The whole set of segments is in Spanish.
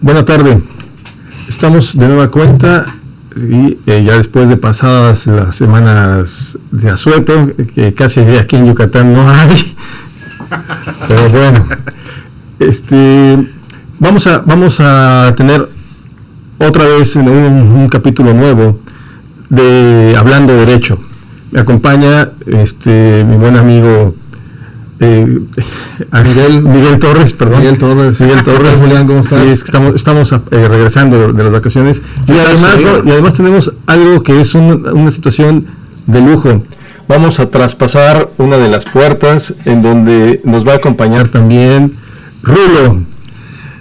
Buena tarde. Estamos de nueva cuenta y ya después de pasadas las semanas de asueto, que casi aquí en Yucatán no hay. Pero bueno, vamos a tener otra vez un capítulo nuevo de Hablando Derecho. Me acompaña mi buen amigo Miguel Torres, perdón. Miguel Torres, Julián, ¿cómo estás? Sí, estamos regresando de las vacaciones y además tenemos algo que es una situación de lujo. Vamos a traspasar una de las puertas en donde nos va a acompañar también Rulo.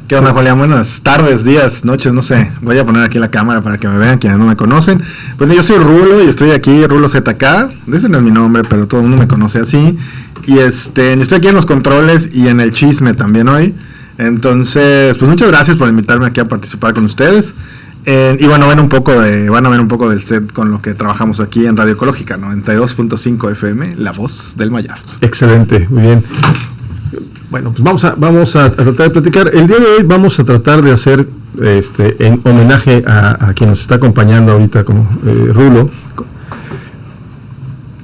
¿Qué onda, Julián? Buenas tardes, días, noches, no sé. Voy a poner aquí la cámara para que me vean quienes no me conocen. Bueno, yo soy Rulo y estoy aquí, Rulo ZK. Ese no es mi nombre, pero todo el mundo me conoce así. Y estoy aquí en los controles y en el chisme también hoy. Entonces, pues muchas gracias por invitarme aquí a participar con ustedes. Y bueno, van a ver un poco del set con lo que trabajamos aquí en Radio Ecológica, 92.5 FM, La Voz del Mayab. Excelente, muy bien. Bueno, pues vamos a tratar de platicar. El día de hoy vamos a tratar de hacer, en homenaje a quien nos está acompañando ahorita como Rulo,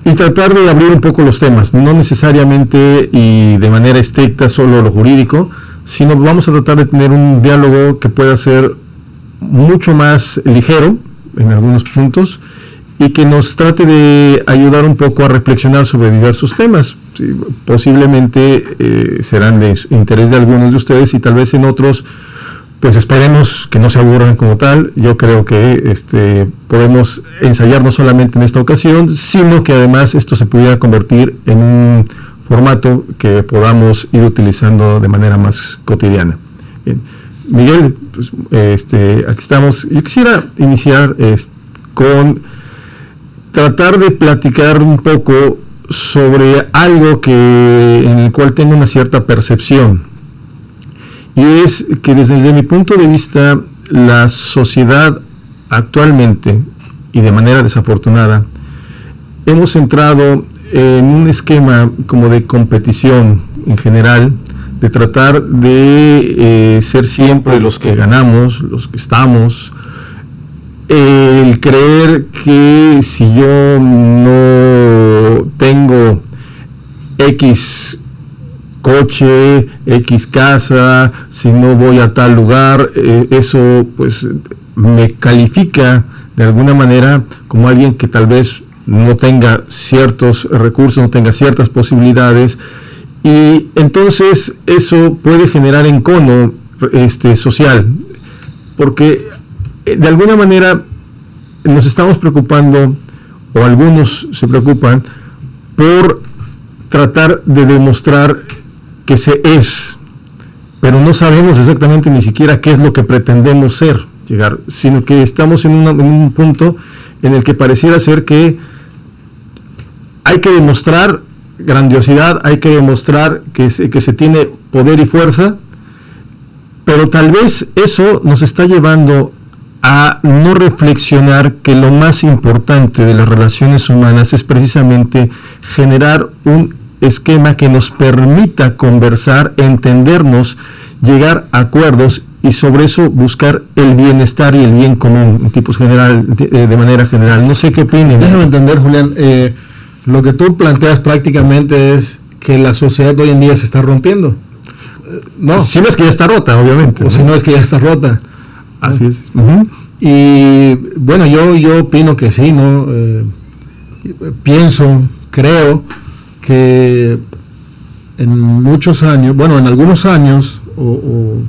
y tratar de abrir un poco los temas, no necesariamente y de manera estricta solo lo jurídico, sino vamos a tratar de tener un diálogo que pueda ser mucho más ligero en algunos puntos y que nos trate de ayudar un poco a reflexionar sobre diversos temas. Sí, posiblemente serán de interés de algunos de ustedes y tal vez en otros pues esperemos que no se aburran como tal. Yo creo que podemos ensayar no solamente en esta ocasión, sino que además esto se pudiera convertir en un formato que podamos ir utilizando de manera más cotidiana. Bien. Miguel, pues, aquí estamos. Yo quisiera iniciar con tratar de platicar un poco sobre algo en el cual tengo una cierta percepción. Y es que desde mi punto de vista, la sociedad actualmente, y de manera desafortunada, hemos entrado en un esquema como de competición en general, de tratar de ser siempre los que ganamos, los que estamos, el creer que si yo no tengo X coche, X casa, si no voy a tal lugar, eso pues me califica de alguna manera como alguien que tal vez no tenga ciertos recursos, no tenga ciertas posibilidades, y entonces eso puede generar encono social, porque de alguna manera nos estamos preocupando, o algunos se preocupan, por tratar de demostrar que se es, pero no sabemos exactamente ni siquiera qué es lo que pretendemos llegar, sino que estamos en un punto en el que pareciera ser que hay que demostrar grandiosidad, hay que demostrar que se tiene poder y fuerza, pero tal vez eso nos está llevando a no reflexionar que lo más importante de las relaciones humanas es precisamente generar un esquema que nos permita conversar, entendernos, llegar a acuerdos y sobre eso buscar el bienestar y el bien común de manera general. No sé qué opinan. Déjame entender, Julián, lo que tú planteas prácticamente es que la sociedad hoy en día se está rompiendo. No, si no es que ya está rota, obviamente. O si no es que ya está rota. Así es. Uh-huh. Y bueno, yo opino que sí, ¿no? Creo que en muchos años, bueno, en algunos años, o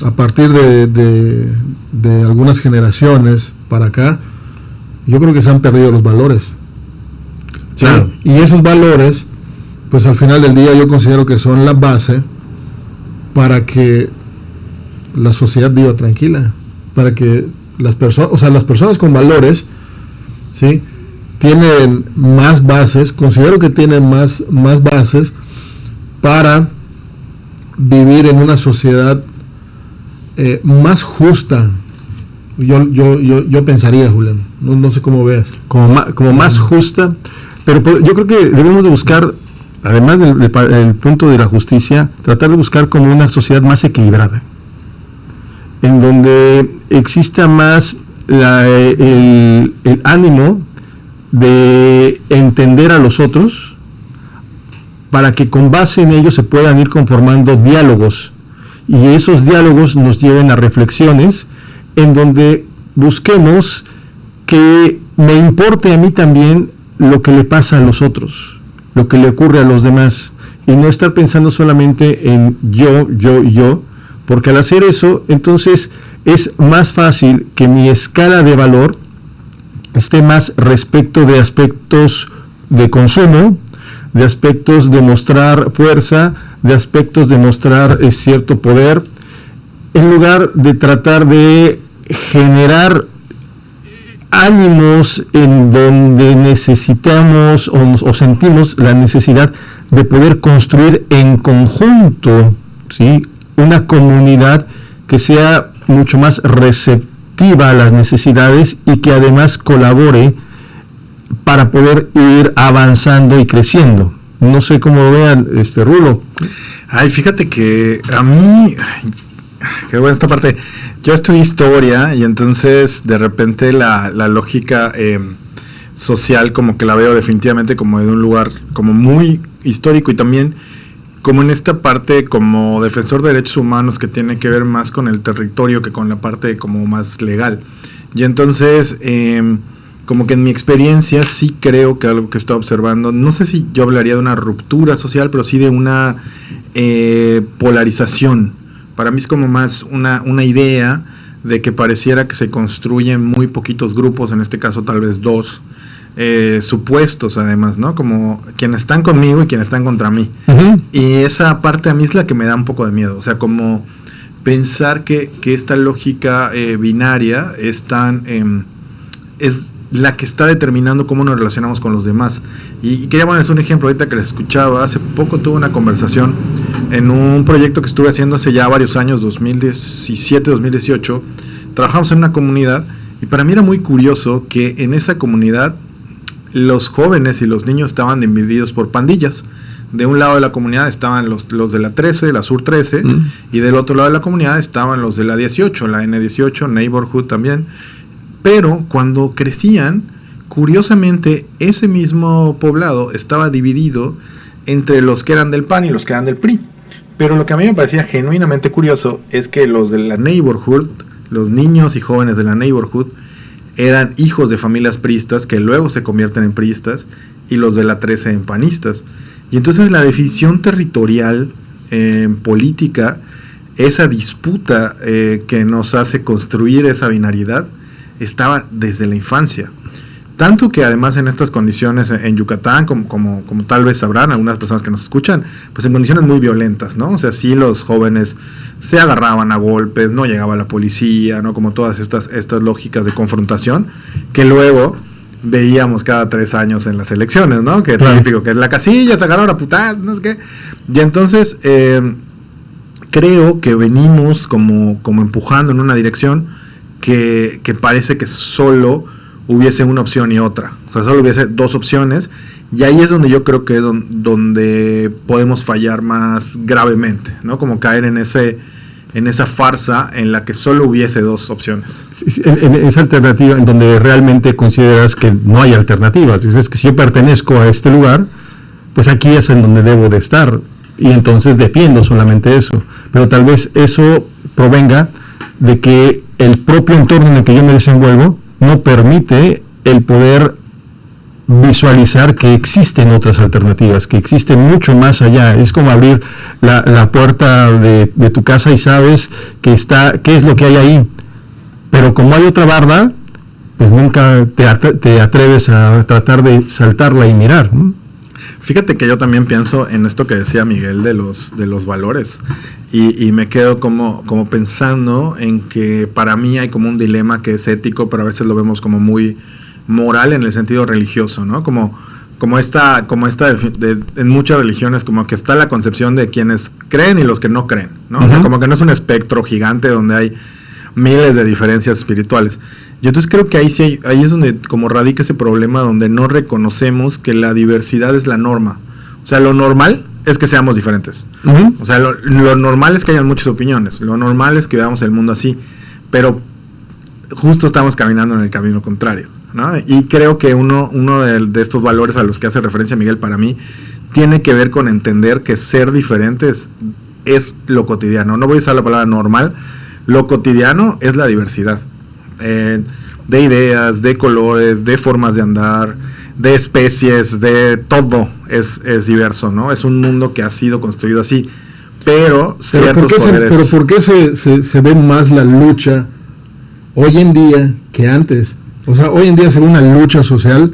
a partir de algunas generaciones para acá, yo creo que se han perdido los valores. Claro. ¿Sí? Y esos valores, pues al final del día yo considero que son la base para que la sociedad viva tranquila, para que las personas con valores, ¿sí?, tienen más bases, considero que tienen más bases para vivir en una sociedad más justa. Yo pensaría, Julián, no sé cómo veas. Como más justa, pero yo creo que debemos de buscar, además del punto de la justicia, tratar de buscar como una sociedad más equilibrada. en donde exista más el ánimo de entender a los otros, para que con base en ello se puedan ir conformando diálogos, y esos diálogos nos lleven a reflexiones en donde busquemos que me importe a mí también lo que le pasa a los otros, lo que le ocurre a los demás, y no estar pensando solamente en yo, porque al hacer eso, entonces es más fácil que mi escala de valor esté más respecto de aspectos de consumo, de aspectos de mostrar fuerza, de aspectos de mostrar cierto poder, en lugar de tratar de generar ánimos en donde necesitamos o sentimos la necesidad de poder construir en conjunto, ¿sí?, una comunidad que sea mucho más receptiva a las necesidades y que además colabore para poder ir avanzando y creciendo. No sé cómo lo vean, Rulo. Ay, fíjate que a mí, qué buena esta parte. Yo estudié historia y entonces de repente la lógica social como que la veo definitivamente como de un lugar como muy histórico, y también como en esta parte como defensor de derechos humanos que tiene que ver más con el territorio que con la parte como más legal. Y entonces como que en mi experiencia sí creo que algo que estoy observando, no sé si yo hablaría de una ruptura social, pero sí de una polarización. Para mí es como más una idea de que pareciera que se construyen muy poquitos grupos, en este caso tal vez dos, supuestos además, ¿no? Como quienes están conmigo y quienes están contra mí. Uh-huh. Y esa parte a mí es la que me da un poco de miedo, o sea, como pensar que esta lógica binaria es la que está determinando cómo nos relacionamos con los demás. Y quería ponerles un ejemplo ahorita que les escuchaba. Hace poco tuve una conversación en un proyecto que estuve haciendo hace ya varios años, 2017, 2018. Trabajamos en una comunidad y para mí era muy curioso que en esa comunidad los jóvenes y los niños estaban divididos por pandillas. De un lado de la comunidad estaban los de la 13, la Sur 13, y del otro lado de la comunidad estaban los de la 18, la N18, Neighborhood también. Pero cuando crecían, curiosamente, ese mismo poblado estaba dividido entre los que eran del PAN y los que eran del PRI. Pero lo que a mí me parecía genuinamente curioso es que los de la Neighborhood, los niños y jóvenes de la Neighborhood, eran hijos de familias priistas que luego se convierten en priistas, y los de la 13 en panistas. Y entonces la definición territorial política, esa disputa que nos hace construir esa binariedad, estaba desde la infancia. Tanto que además en estas condiciones en Yucatán, como tal vez sabrán algunas personas que nos escuchan, pues en condiciones muy violentas, ¿no? O sea, sí, los jóvenes se agarraban a golpes, no llegaba la policía, ¿no? Como todas estas lógicas de confrontación que luego veíamos cada 3 años en las elecciones, ¿no? Que claro, típico, que en la casilla se agarraron a putadas, no sé qué. Y entonces creo que venimos como empujando en una dirección que parece que solo hubiese una opción y otra. O sea, solo hubiese dos opciones, y ahí es donde yo creo que es donde podemos fallar más gravemente, ¿no? Como caer en esa farsa en la que solo hubiese dos opciones. En esa alternativa en donde realmente consideras que no hay alternativa. Dices que si yo pertenezco a este lugar, pues aquí es en donde debo de estar, y entonces defiendo solamente eso. Pero tal vez eso provenga de que el propio entorno en el que yo me desenvuelvo no permite el poder visualizar que existen otras alternativas, que existen mucho más allá. Es como abrir la puerta de tu casa y sabes qué es lo que hay ahí, pero como hay otra barda, pues nunca te atreves a tratar de saltarla y mirar, ¿no? Fíjate que yo también pienso en esto que decía Miguel de los valores, y me quedo como pensando en que para mí hay como un dilema que es ético, pero a veces lo vemos como muy moral en el sentido religioso, ¿no? Como esta en muchas religiones como que está la concepción de quienes creen y los que no creen, ¿no? Uh-huh. O sea, como que no es un espectro gigante donde hay miles de diferencias espirituales. Y entonces creo que ahí es donde como radica ese problema, donde no reconocemos que la diversidad es la norma. O sea, lo normal es que seamos diferentes. Uh-huh. O sea, lo normal es que hayan muchas opiniones, lo normal es que veamos el mundo así, pero justo estamos caminando en el camino contrario, ¿no? Y creo que uno de estos valores a los que hace referencia Miguel, para mí, tiene que ver con entender que ser diferentes es lo cotidiano. No voy a usar la palabra normal, lo cotidiano es la diversidad. De ideas, de colores, de formas de andar, de especies, de todo es diverso, ¿no? Es un mundo que ha sido construido así, pero ciertos poderes... Pero ¿por qué se ve más la lucha hoy en día que antes? O sea, hoy en día se ve una lucha social,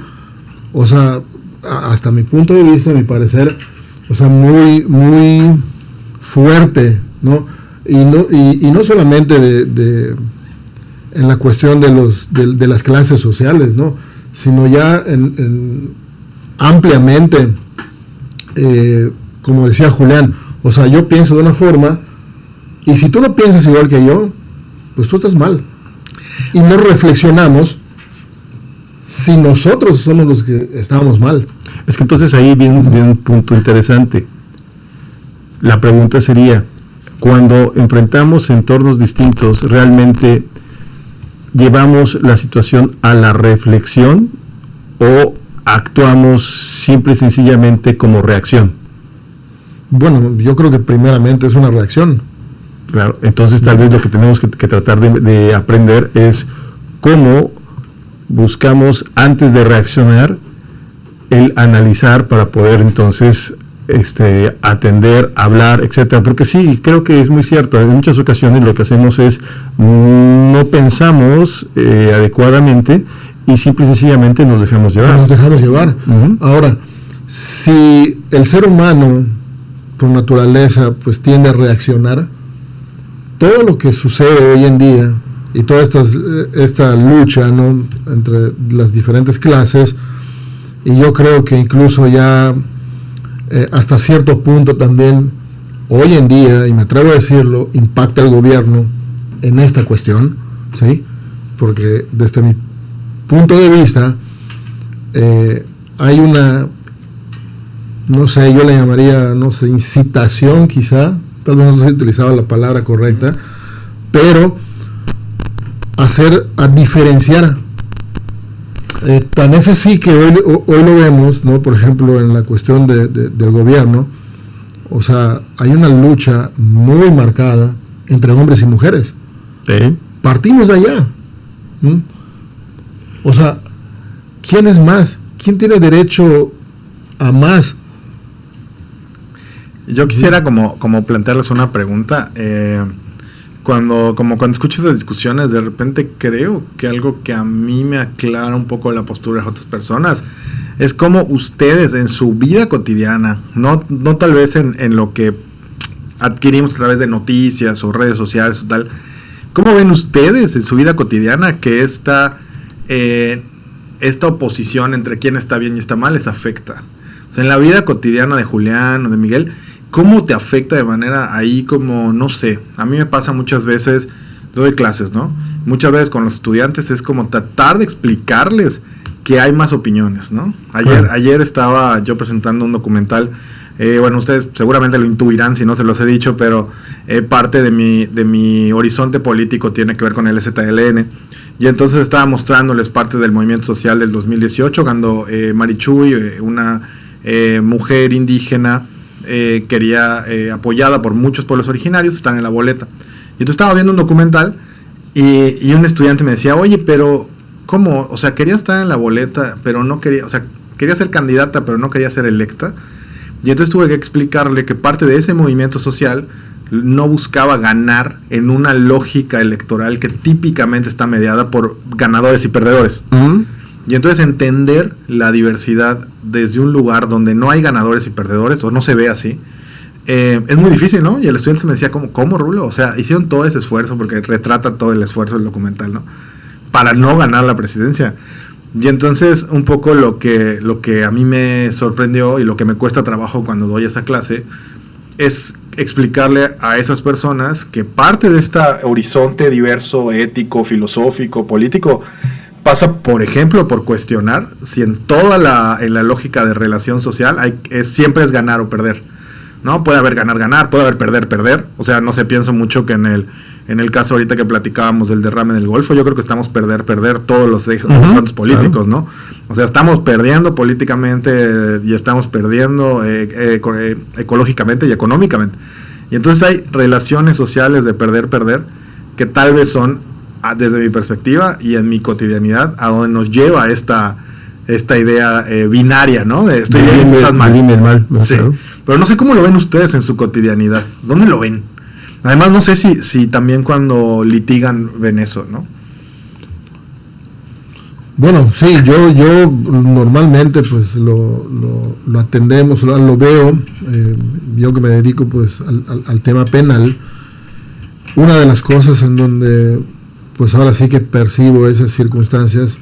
o sea, hasta mi punto de vista, a mi parecer, o sea, muy, muy fuerte, ¿no? Y no solamente en la cuestión de las clases sociales, ¿no? Sino ya ampliamente, como decía Julián, o sea, yo pienso de una forma, y si tú no piensas igual que yo, pues tú estás mal. Y no reflexionamos si nosotros somos los que estábamos mal. Es que entonces ahí viene un punto interesante. La pregunta sería, cuando enfrentamos entornos distintos, ¿realmente llevamos la situación a la reflexión o actuamos simple y sencillamente como reacción? Bueno, yo creo que primeramente es una reacción. Claro, entonces tal vez lo que tenemos que tratar de aprender es cómo buscamos, antes de reaccionar, el analizar para poder entonces atender, hablar, etcétera, porque sí, creo que es muy cierto. En muchas ocasiones lo que hacemos es no pensamos adecuadamente y simple y sencillamente nos dejamos llevar. Uh-huh. Ahora, si el ser humano por naturaleza pues tiende a reaccionar, todo lo que sucede hoy en día y toda esta lucha, ¿no?, entre las diferentes clases, y yo creo que incluso ya hasta cierto punto también hoy en día, y me atrevo a decirlo, impacta al gobierno en esta cuestión, ¿sí? Porque desde mi punto de vista hay una, no sé, yo le llamaría, no sé, incitación quizá, tal vez no se utilizaba la palabra correcta, pero a diferenciar. Tan es así que hoy lo vemos, ¿no? Por ejemplo, en la cuestión del gobierno, o sea, hay una lucha muy marcada entre hombres y mujeres. ¿Sí? Partimos de allá. O sea, ¿quién es más? ¿Quién tiene derecho a más? Yo quisiera como plantearles una pregunta. Cuando escucho esas discusiones, de repente creo que algo que a mí me aclara un poco la postura de otras personas es cómo ustedes en su vida cotidiana, no tal vez en lo que adquirimos a través de noticias o redes sociales o tal, ¿cómo ven ustedes en su vida cotidiana que esta oposición entre quién está bien y está mal les afecta? O sea, en la vida cotidiana de Julián o de Miguel, ¿cómo te afecta de manera ahí como, no sé? A mí me pasa muchas veces, doy clases, ¿no? Muchas veces con los estudiantes es como tratar de explicarles que hay más opiniones, ¿no? Ayer estaba yo presentando un documental, bueno, ustedes seguramente lo intuirán si no se los he dicho, pero parte de mi horizonte político tiene que ver con el ZLN, y entonces estaba mostrándoles parte del movimiento social del 2018, cuando Marichuy, una mujer indígena, quería, apoyada por muchos pueblos originarios, están en la boleta. Y entonces estaba viendo un documental y un estudiante me decía, oye, pero ¿cómo? O sea, quería estar en la boleta, pero no quería, o sea, quería ser candidata, pero no quería ser electa. Y entonces tuve que explicarle que parte de ese movimiento social no buscaba ganar en una lógica electoral que típicamente está mediada por ganadores y perdedores. Uh-huh. Y entonces entender la diversidad desde un lugar donde no hay ganadores y perdedores, o no se ve así, es muy difícil, ¿no? Y el estudiante me decía, ¿cómo, Rulo? O sea, hicieron todo ese esfuerzo, porque retrata todo el esfuerzo del documental, ¿no? Para no ganar la presidencia. Y entonces, un poco lo que a mí me sorprendió y lo que me cuesta trabajo cuando doy esa clase, es explicarle a esas personas que parte de este horizonte diverso, ético, filosófico, político, pasa, por ejemplo, por cuestionar si en la lógica de relación social siempre es ganar o perder. ¿no? Puede haber ganar, puede haber perder. O sea, no sé, pienso mucho que en el caso ahorita que platicábamos del derrame del Golfo, yo creo que estamos perder todos los horizontes políticos, ¿no? O sea, estamos perdiendo políticamente y estamos perdiendo ecológicamente y económicamente. Y entonces hay relaciones sociales de perder, que tal vez son, desde mi perspectiva y en mi cotidianidad, a donde nos lleva esta idea binaria, ¿no? De estoy bien, tú estás mal. Sí. Pero no sé cómo lo ven ustedes en su cotidianidad. ¿Dónde lo ven? Además, no sé si también cuando litigan ven eso, ¿no? Bueno, sí, yo normalmente pues lo atendemos, lo veo, yo que me dedico pues al tema penal. Una de las cosas en donde pues ahora sí que percibo esas circunstancias,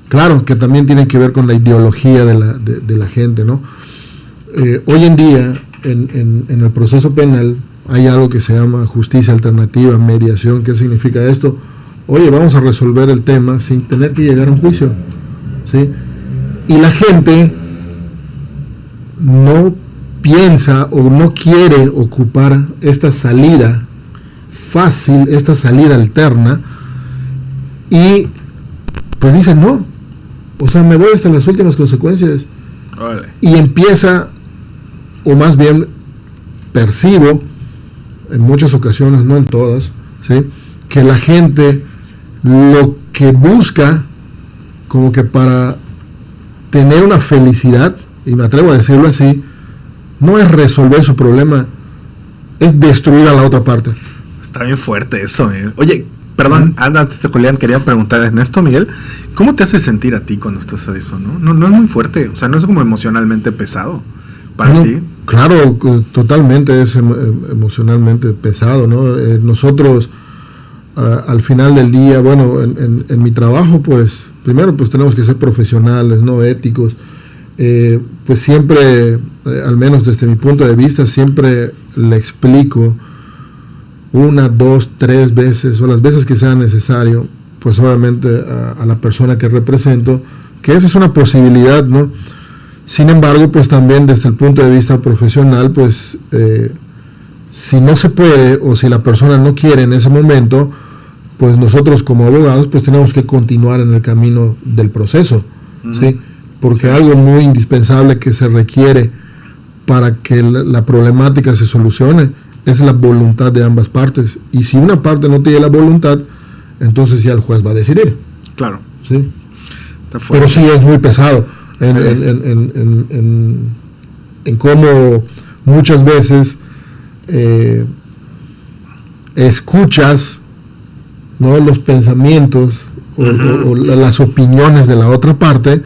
claro que también tienen que ver con la ideología de la gente, ¿no? Hoy en día en el proceso penal hay algo que se llama justicia alternativa, mediación. ¿Qué significa esto? Oye, vamos a resolver el tema sin tener que llegar a un juicio, ¿sí? Y la gente no piensa o no quiere ocupar esta salida fácil, esta salida alterna, y pues dicen no, o sea, me voy hasta las últimas consecuencias. Vale. Y empieza, o más bien percibo en muchas ocasiones, no en todas, ¿sí?, que la gente lo que busca como que para tener una felicidad, y me atrevo a decirlo así, no es resolver su problema, es destruir a la otra parte. Está bien fuerte eso, Miguel. Oye, perdón, antes de Julián, quería preguntar a Ernesto, Miguel, ¿cómo te hace sentir a ti cuando estás a eso, no? No es muy fuerte, o sea, no es como emocionalmente pesado para ti. Claro, totalmente es emocionalmente pesado, ¿no? Nosotros, al final del día, bueno, en mi trabajo, pues, primero, pues tenemos que ser profesionales, ¿no?, éticos. Pues siempre, al menos desde mi punto de vista, siempre le explico 1, 2, 3 veces, o las veces que sea necesario, pues obviamente a la persona que represento, que esa es una posibilidad, ¿no? Sin embargo, pues también desde el punto de vista profesional, pues si no se puede o si la persona no quiere en ese momento, pues nosotros como abogados pues tenemos que continuar en el camino del proceso, ¿sí? Porque algo muy indispensable que se requiere para que la problemática se solucione es la voluntad de ambas partes. Y si una parte no tiene la voluntad, entonces ya el juez va a decidir. Claro. ¿Sí? Pero sí es muy pesado en cómo muchas veces escuchas, ¿no?, los pensamientos o las opiniones de la otra parte,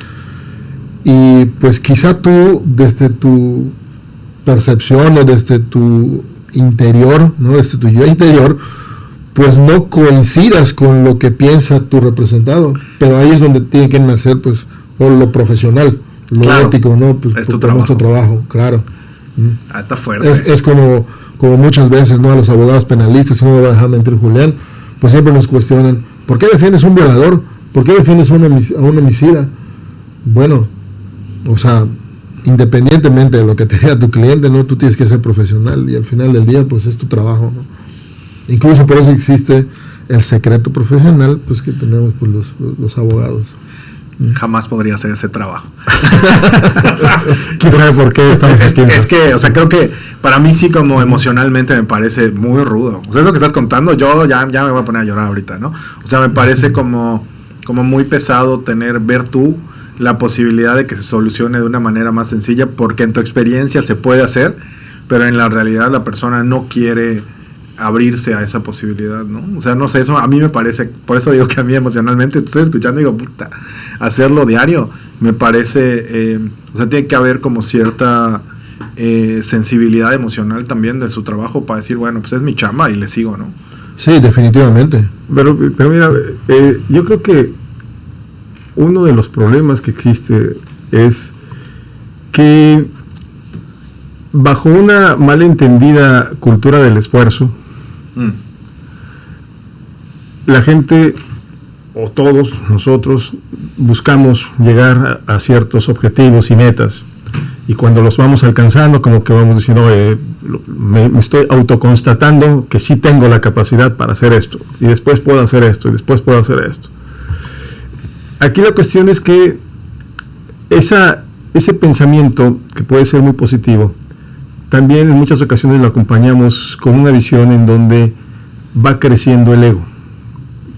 y pues quizá tú desde tu percepción o desde tu interior, ¿no?, desde tu yo interior, pues no coincidas con lo que piensa tu representado, pero ahí es donde tiene que nacer pues o lo profesional, lo ético, ¿no? Pues, es tu trabajo. Nuestro trabajo, claro. Está fuerte. Es como muchas veces, ¿no?, a los abogados penalistas, no me va a dejar mentir Julián, pues siempre nos cuestionan, ¿por qué defiendes a un violador? ¿Por qué defiendes a un homicida? Bueno, o sea, independientemente de lo que te diga tu cliente, ¿no?, tú tienes que ser profesional, y al final del día pues es tu trabajo, ¿no? Incluso por eso existe el secreto profesional, pues que tenemos pues los abogados. Jamás podría hacer ese trabajo. ¿Quién sabe por qué estamos aquí? Es que, o sea, creo que para mí sí, como emocionalmente me parece muy rudo. O sea, eso que estás contando, yo ya me voy a poner a llorar ahorita, ¿no? O sea, me parece como muy pesado ver tú la posibilidad de que se solucione de una manera más sencilla, porque en tu experiencia se puede hacer, pero en la realidad la persona no quiere abrirse a esa posibilidad, ¿no? O sea, no sé, eso a mí me parece, por eso digo que a mí emocionalmente te estoy escuchando y digo, puta, hacerlo diario me parece, o sea, tiene que haber como cierta sensibilidad emocional también de su trabajo para decir, bueno, pues es mi chamba y le sigo, ¿no? Sí, definitivamente. Pero mira, yo creo que uno de los problemas que existe es que bajo una malentendida cultura del esfuerzo, la gente, o todos nosotros, buscamos llegar a ciertos objetivos y metas, Y cuando los vamos alcanzando, como que vamos diciendo, me estoy autoconstatando que sí tengo la capacidad para hacer esto, y después puedo hacer esto, y después puedo hacer esto. Aquí la cuestión es que ese pensamiento, que puede ser muy positivo, también en muchas ocasiones lo acompañamos con una visión en donde va creciendo el ego.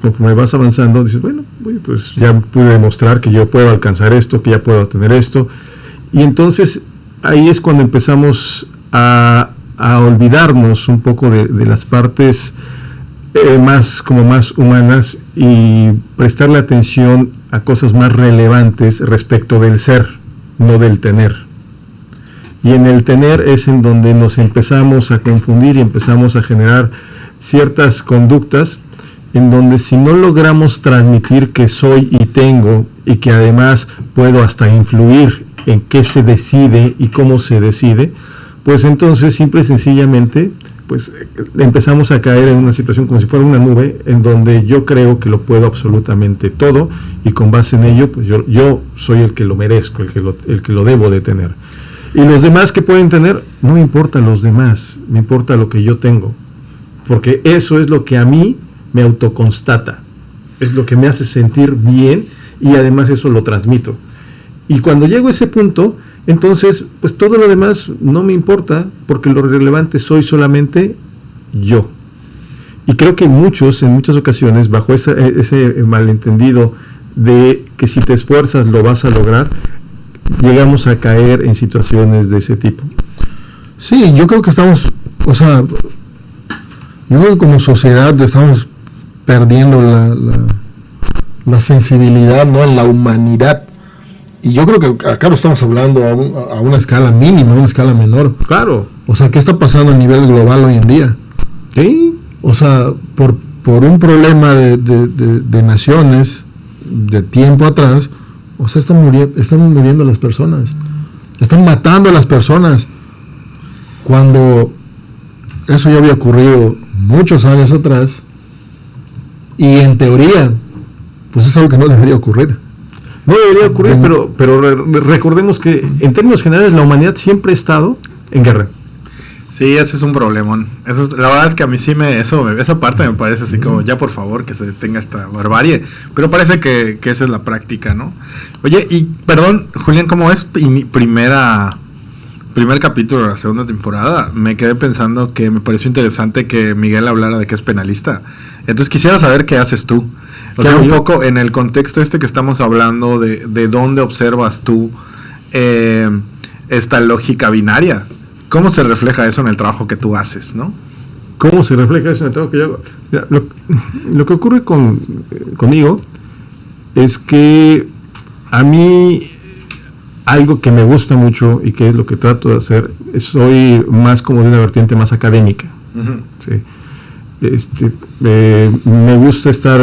Conforme vas avanzando, dices, bueno, pues ya pude demostrar que yo puedo alcanzar esto, que ya puedo tener esto. Y entonces ahí es cuando empezamos a olvidarnos un poco de las partes más humanas y prestarle atención a cosas más relevantes respecto del ser, no del tener. Y en el tener es en donde nos empezamos a confundir y empezamos a generar ciertas conductas en donde si no logramos transmitir que soy y tengo, y que además puedo hasta influir en qué se decide y cómo se decide, pues entonces simple y sencillamente pues empezamos a caer en una situación como si fuera una nube, en donde yo creo que lo puedo absolutamente todo, y con base en ello pues yo soy el que lo merezco, el que lo debo de tener. Y los demás que pueden tener, no me importan los demás, me importa lo que yo tengo, porque eso es lo que a mí me autoconstata, es lo que me hace sentir bien, y además eso lo transmito. Y cuando llego a ese punto, entonces pues todo lo demás no me importa, porque lo relevante soy solamente yo. Y creo que en muchas ocasiones, bajo ese malentendido de que si te esfuerzas lo vas a lograr, llegamos a caer en situaciones de ese tipo. Sí, yo creo que estamos, yo creo que como sociedad estamos perdiendo la sensibilidad, ¿no?, en la humanidad. Y yo creo que acá lo estamos hablando a una escala mínima, a una escala menor. Claro. O sea, ¿qué está pasando a nivel global hoy en día? ¿Sí? O sea, por un problema de naciones, de tiempo atrás, o sea, están muriendo las personas. Están matando a las personas. Cuando eso ya había ocurrido muchos años atrás, y en teoría, pues es algo que no debería ocurrir. No debería ocurrir, pero recordemos que en términos generales la humanidad siempre ha estado en guerra. Sí, ese es un problemón. La verdad es que a mí sí esa parte me parece así como, ya por favor, que se detenga esta barbarie. Pero parece que esa es la práctica, ¿no? Oye, y perdón, Julián, ¿cómo es mi primer capítulo de la segunda temporada? Me quedé pensando que me pareció interesante que Miguel hablara de que es penalista. Entonces quisiera saber qué haces tú. O sea, un poco en el contexto que estamos hablando de dónde observas tú esta lógica binaria. ¿Cómo se refleja eso en el trabajo que tú haces, no? ¿Cómo se refleja eso en el trabajo que yo hago? Mira, lo que ocurre conmigo es que a mí algo que me gusta mucho y que es lo que trato de hacer, soy más como de una vertiente más académica. Uh-huh. Sí. Me gusta estar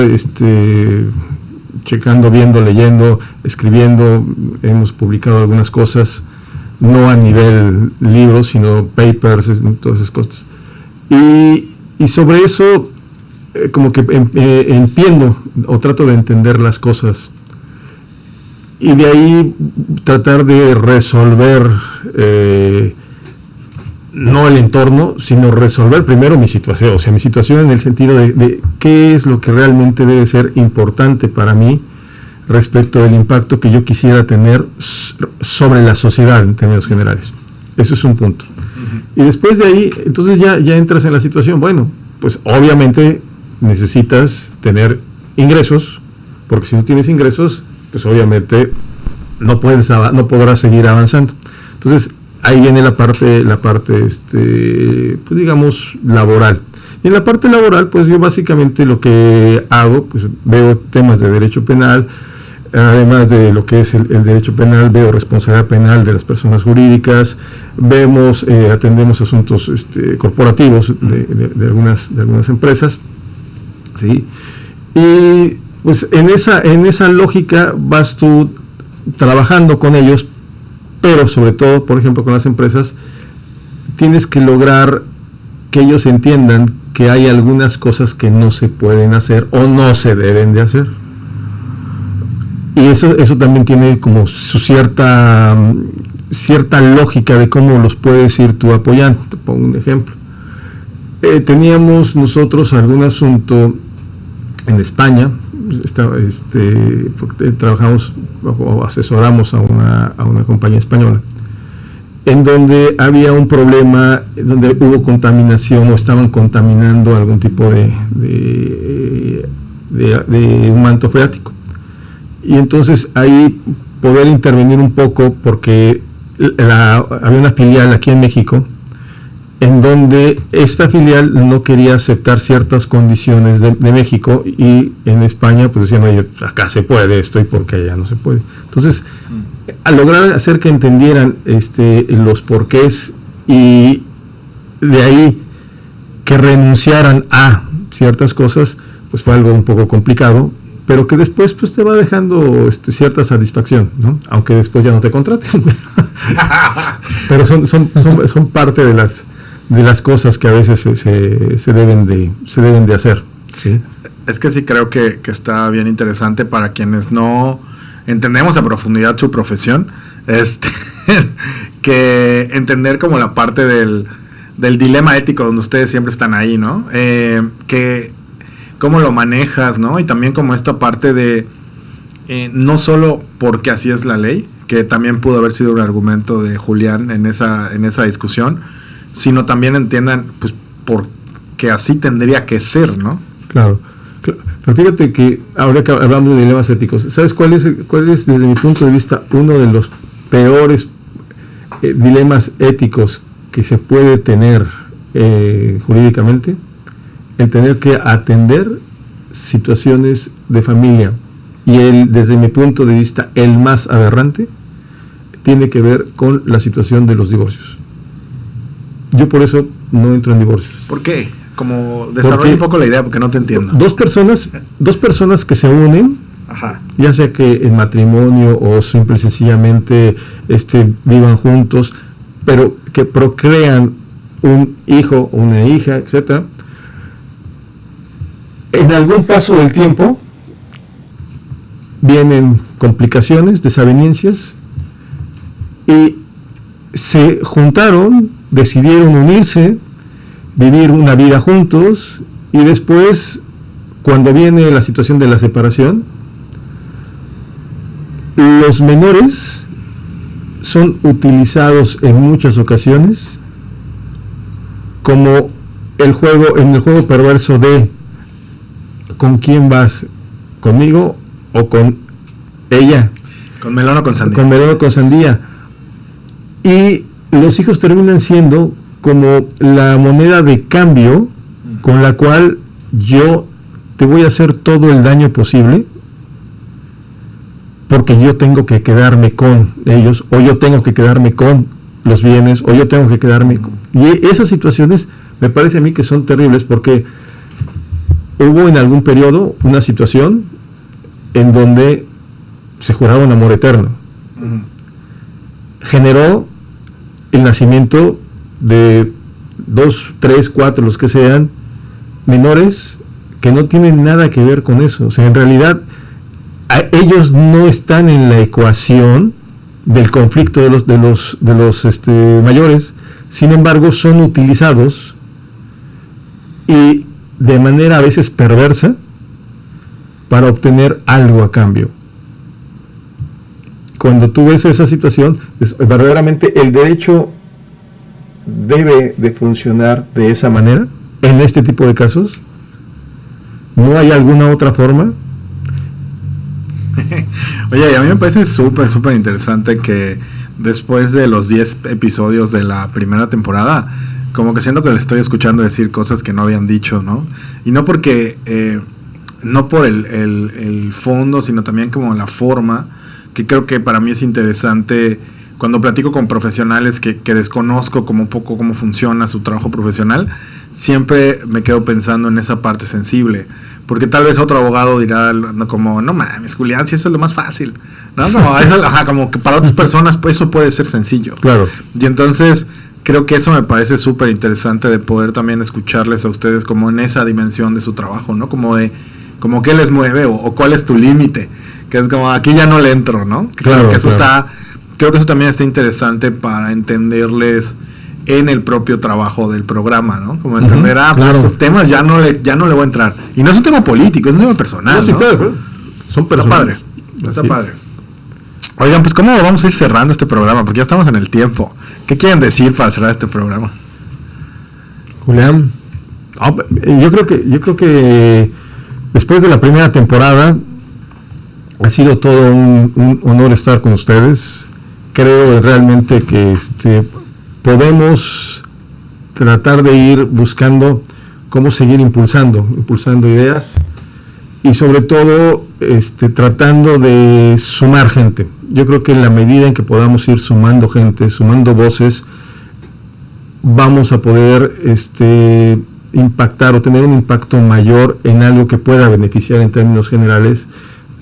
checando, viendo, leyendo, escribiendo. Hemos publicado algunas cosas, no a nivel libros, sino papers, todas esas cosas. Y sobre eso, como que entiendo o trato de entender las cosas. Y de ahí tratar de resolver, no el entorno, sino resolver primero mi situación. O sea, mi situación en el sentido de qué es lo que realmente debe ser importante para mí respecto del impacto que yo quisiera tener sobre la sociedad en términos generales. Eso es un punto. Uh-huh. Y después de ahí, entonces ya entras en la situación. Bueno, pues obviamente necesitas tener ingresos, porque si no tienes ingresos, pues obviamente no podrás seguir avanzando. Entonces ahí viene la parte pues digamos laboral. Y en la parte laboral, pues yo básicamente lo que hago, pues veo temas de derecho penal, además de lo que es el derecho penal, veo responsabilidad penal de las personas jurídicas, atendemos asuntos corporativos de algunas empresas, ¿sí? Y pues en esa lógica vas tú trabajando con ellos, pero sobre todo, por ejemplo, con las empresas, tienes que lograr que ellos entiendan que hay algunas cosas que no se pueden hacer o no se deben de hacer. Y eso también tiene como su cierta cierta lógica de cómo los puedes ir tú apoyando. Te pongo un ejemplo. Teníamos nosotros algún asunto en España, porque trabajamos o asesoramos a una compañía española, en donde había un problema, donde hubo contaminación o estaban contaminando algún tipo de un manto freático. Y entonces ahí poder intervenir un poco, porque había una filial aquí en México, en donde esta filial no quería aceptar ciertas condiciones de México, y en España pues decían, oye, acá se puede esto y porque allá no se puede. Entonces, al lograr hacer que entendieran los porqués, y de ahí que renunciaran a ciertas cosas, pues fue algo un poco complicado, pero que después pues te va dejando cierta satisfacción, ¿no? Aunque después ya no te contraten. Pero son parte de las cosas que a veces se deben de hacer, ¿sí? Es que sí creo que está bien interesante para quienes no entendemos a profundidad su profesión, que entender como la parte del dilema ético donde ustedes siempre están ahí, ¿no? Que cómo lo manejas, ¿no? Y también como esta parte de no solo porque así es la ley, que también pudo haber sido un argumento de Julián en esa discusión, sino también entiendan pues porque así tendría que ser, ¿no? Claro. Pero fíjate que ahora que hablamos de dilemas éticos, ¿sabes cuál es desde mi punto de vista uno de los peores dilemas éticos que se puede tener jurídicamente? El tener que atender situaciones de familia, y desde mi punto de vista el más aberrante tiene que ver con la situación de los divorcios. Yo por eso no entro en divorcios. ¿Por qué? Como desarrolla un poco la idea, porque no te entiendo. Dos personas que se unen, ajá, ya sea que en matrimonio o simple y sencillamente vivan juntos, pero que procrean un hijo o una hija, etcétera. En algún paso del tiempo vienen complicaciones, desavenencias, y se juntaron, decidieron unirse, vivir una vida juntos, y después, cuando viene la situación de la separación, los menores son utilizados en muchas ocasiones como en el juego perverso de ¿con quién vas? ¿Conmigo o con ella? Con melón o con sandía. Con melón o con sandía. Y los hijos terminan siendo como la moneda de cambio con la cual yo te voy a hacer todo el daño posible, porque yo tengo que quedarme con ellos, o yo tengo que quedarme con los bienes, o yo tengo que quedarme con... Y esas situaciones me parece a mí que son terribles, porque hubo en algún periodo una situación en donde se juraba un amor eterno. Generó el nacimiento de 2, 3, 4, los que sean, menores que no tienen nada que ver con eso. O sea, en realidad ellos no están en la ecuación del conflicto de los mayores. Sin embargo, son utilizados, y de manera a veces perversa, para obtener algo a cambio. Cuando tú ves esa situación, verdaderamente el derecho debe de funcionar de esa manera en este tipo de casos. ¿No hay alguna otra forma? Oye, a mí me parece súper interesante que después de los 10 episodios de la primera temporada, como que siento que les estoy escuchando decir cosas que no habían dicho, ¿no? Y no porque no por el fondo, sino también como la forma, que creo que para mí es interesante cuando platico con profesionales que desconozco como un poco cómo funciona su trabajo profesional. Siempre me quedo pensando en esa parte sensible, porque tal vez otro abogado dirá como, no mames, Julián, si eso es lo más fácil, ¿no? Como que para otras personas pues, eso puede ser sencillo. Claro. Y entonces creo que eso me parece súper interesante, de poder también escucharles a ustedes como en esa dimensión de su trabajo, ¿no? Como qué les mueve o cuál es tu límite, que es como aquí ya no le entro, ¿no? Claro, que eso claro. creo que eso también está interesante para entenderles en el propio trabajo del programa, ¿no? Como entender, claro. Pues estos temas ya no le voy a entrar. Y no es un tema político, es un tema personal, No, sí, ¿no? claro. Son personas. Está padre. Oigan, pues ¿cómo vamos a ir cerrando este programa? Porque ya estamos en el tiempo. ¿Qué quieren decir para cerrar este programa? Julián. Yo creo que después de la primera temporada ha sido todo un honor estar con ustedes. Creo realmente que podemos tratar de ir buscando cómo seguir impulsando ideas y sobre todo tratando de sumar gente. Yo creo que en la medida en que podamos ir sumando gente, sumando voces, vamos a poder impactar o tener un impacto mayor en algo que pueda beneficiar en términos generales,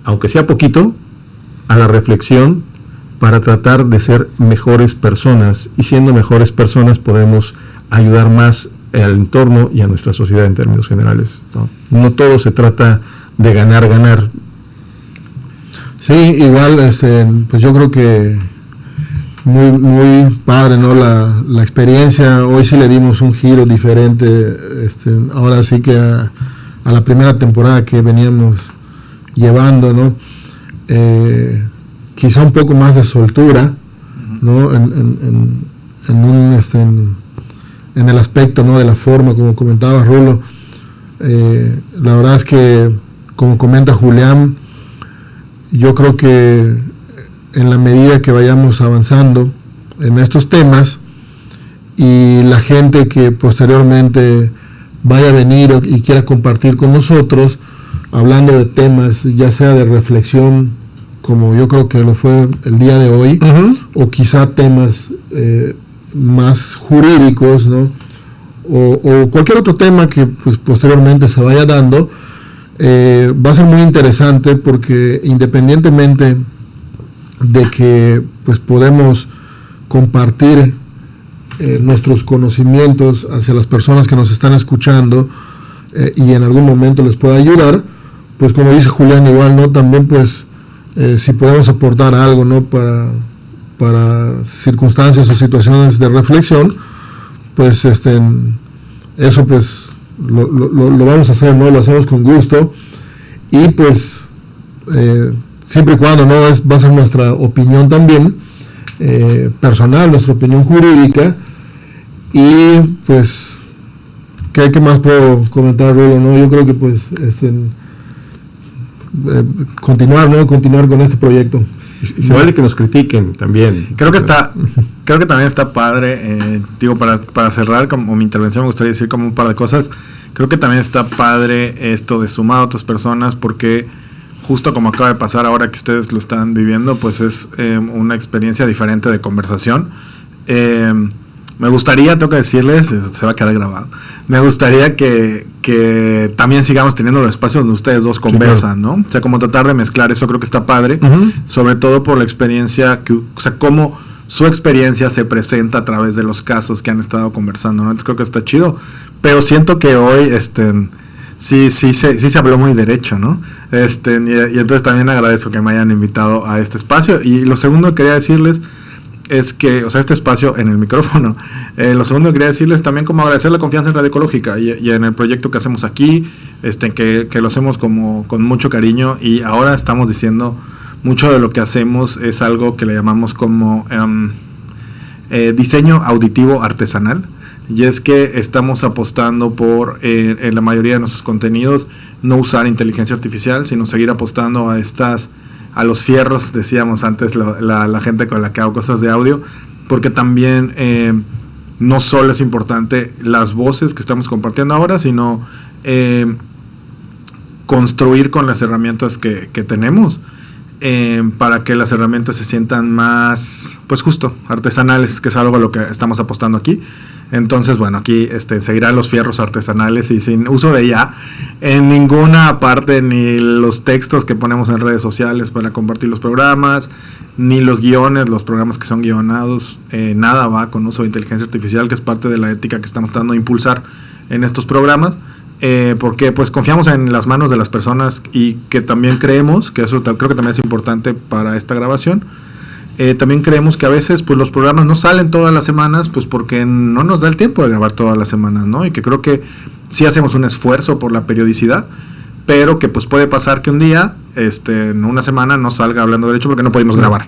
aunque sea poquito, a la reflexión para tratar de ser mejores personas, y siendo mejores personas podemos ayudar más al entorno y a nuestra sociedad en términos generales, ¿no? No todo se trata de ganar. Sí, igual, pues yo creo que muy padre, ¿no? La experiencia. Hoy sí le dimos un giro diferente, ahora sí que a la primera temporada que veníamos llevando, ¿no? Quizá un poco más de soltura, ¿no? En el aspecto, ¿no? De la forma, como comentaba Rulo. La verdad es que, como comenta Julián, yo creo que en la medida que vayamos avanzando en estos temas y la gente que posteriormente vaya a venir y quiera compartir con nosotros, hablando de temas ya sea de reflexión, como yo creo que lo fue el día de hoy, o quizá temas más jurídicos, ¿no? O cualquier otro tema que pues, posteriormente se vaya dando, va a ser muy interesante, porque independientemente de que pues podemos compartir nuestros conocimientos hacia las personas que nos están escuchando y en algún momento les pueda ayudar, pues como dice Julián, igual, ¿no? También pues si podemos aportar algo, ¿no? para circunstancias o situaciones de reflexión, pues eso pues lo vamos a hacer, ¿no? Lo hacemos con gusto, y pues siempre y cuando no va a ser nuestra opinión también personal, nuestra opinión jurídica. Y pues ¿qué más puedo comentar, Rulo? ¿No? Yo creo que pues continuar con este proyecto. Y se vale que nos critiquen también. Creo que también está padre, para cerrar como mi intervención, me gustaría decir como un par de cosas. Creo que también está padre esto de sumar a otras personas, porque justo como acaba de pasar ahora que ustedes lo están viviendo, pues es una experiencia diferente de conversación. Me gustaría, tengo que decirles, se va a quedar grabado, me gustaría que también sigamos teniendo los espacios donde ustedes dos conversan, sí, claro, ¿no? O sea, como tratar de mezclar eso, creo que está padre, sobre todo por la experiencia, o sea, cómo su experiencia se presenta a través de los casos que han estado conversando, ¿no? Entonces creo que está chido, pero siento que hoy, sí se habló muy derecho, ¿no? Y entonces también agradezco que me hayan invitado a este espacio. Y lo segundo que quería decirles es que, o sea, este espacio en el micrófono, lo segundo que quería decirles también como agradecer la confianza en Radio Ecológica y en el proyecto que hacemos aquí, que lo hacemos como con mucho cariño, y ahora estamos diciendo mucho de lo que hacemos es algo que le llamamos como diseño auditivo artesanal, y es que estamos apostando por, en la mayoría de nuestros contenidos, no usar inteligencia artificial, sino seguir apostando a los fierros, decíamos antes, la gente con la que hago cosas de audio, porque también no solo es importante las voces que estamos compartiendo ahora, sino construir con las herramientas que tenemos, para que las herramientas se sientan más, pues justo, artesanales, que es algo a lo que estamos apostando aquí. Entonces, bueno, aquí seguirán los fierros artesanales y sin uso de IA en ninguna parte, ni los textos que ponemos en redes sociales para compartir los programas, ni los guiones, los programas que son guionados, nada va con uso de inteligencia artificial, que es parte de la ética que estamos tratando de impulsar en estos programas, porque pues confiamos en las manos de las personas, y que también creemos que eso creo que también es importante para esta grabación. también creemos que a veces pues los programas no salen todas las semanas, pues porque no nos da el tiempo de grabar todas las semanas, ¿no? Y que creo que sí hacemos un esfuerzo por la periodicidad, pero que pues puede pasar que un día, en una semana no salga Hablando Derecho porque no pudimos grabar.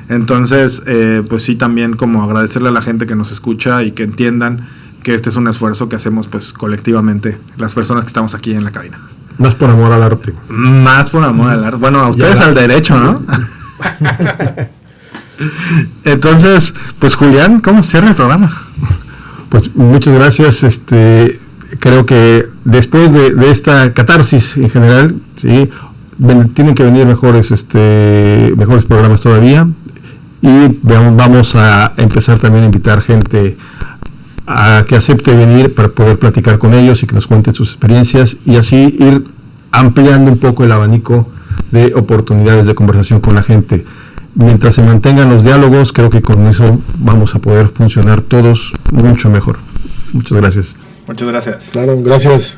Entonces, pues sí, también como agradecerle a la gente que nos escucha y que entiendan que este es un esfuerzo que hacemos pues colectivamente las personas que estamos aquí en la cabina. Más por amor al arte. Más por amor al arte. Bueno, a ustedes al derecho, ¿no? Entonces, pues Julián, ¿cómo cierra el programa? Pues muchas gracias. Creo que después de esta catarsis en general, ¿sí? Tienen que venir mejores programas todavía, y vamos a empezar también a invitar gente a que acepte venir para poder platicar con ellos y que nos cuenten sus experiencias, y así ir ampliando un poco el abanico de oportunidades de conversación con la gente. Mientras se mantengan los diálogos, creo que con eso vamos a poder funcionar todos mucho mejor. Muchas gracias. Muchas gracias. Claro, gracias.